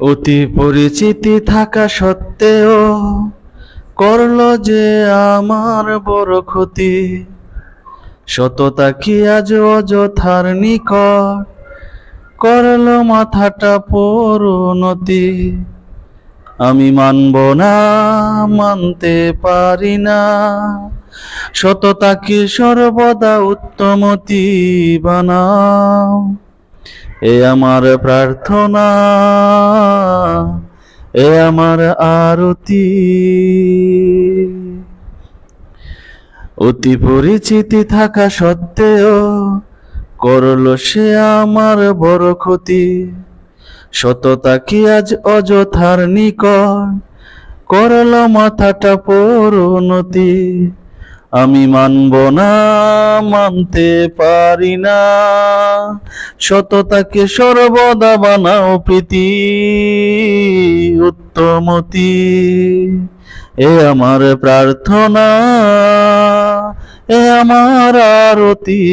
অতি পরিচিতি থাকা সত্ত্বেও করলো যে আমার বড় ক্ষতি। সততা কি আজ অযথার নিকট করলো মাথাটা পরিণতি। আমি মানব না, মানতে পারি না, সততাকে সর্বদা উত্তমতি বানাও। এ আমার প্রার্থনা, এ আমার আরতি। অতি পরিচিতি থাকা সত্ত্বেও করলো সে আমার বড় ক্ষতি। সততা কি আজ অযথার নিকট করলো মাথাটা পরিণতি। আমি মানব না, মানতে পারি না, সততাকে সর্বদা বানাও প্রীতি উত্তমতি। এ আমার প্রার্থনা, এ আমার আরতি।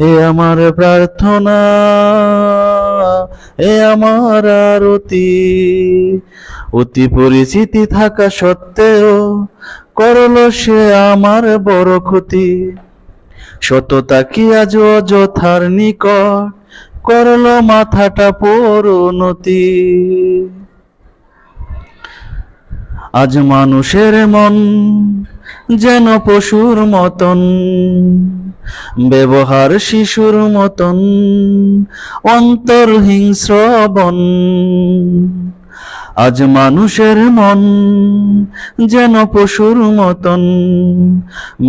এ আমার প্রার্থনা, এ আমার আরতি। অতি পরিচিতি থাকা সত্ত্বেও করলো সে আমার বড় ক্ষতি। সততা কি আজ অযথার নিকট করলো মাথাটা পরিণতি। আজ মানুষের মন যেন পশুর মতন, ব্যবহার শিশুর মতন, অন্তর হিংস্র বন। আজ মানুষের মন যেন পশুর মতন,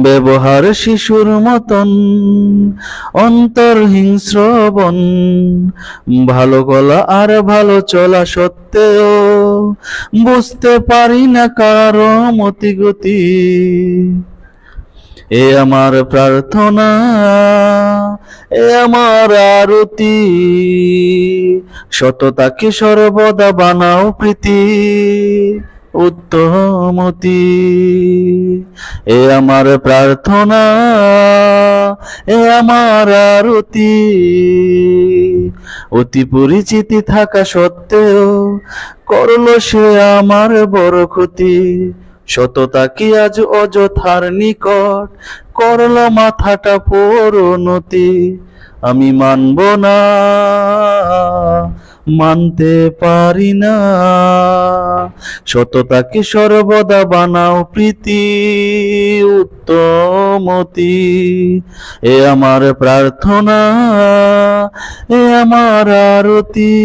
ব্যবহার শিশুর মতন, অন্তর হিংস্র বন। ভালো গলা আর ভালো চলা সত্ত্বেও বুঝতে পারি না কারো মতি গতি। এ আমার প্রার্থনা, এ আমার আরতি। সততাকে সর্বদা বানাও প্রীতি উত্তমতি। এ আমার প্রার্থনা, এ আমার আরতি। অতি পরিচিতি থাকা সত্ত্বেও করলো সে আমার বড় ক্ষতি। সততা কি আজ অযথার নিকট করলো মাথাটা পরিণতি। আমি মানব না, মানতে পারি না, সততাকে সর্বদা বানাও প্রীতি উত্তমতি। এ আমার প্রার্থনা, এ আমার আরতি।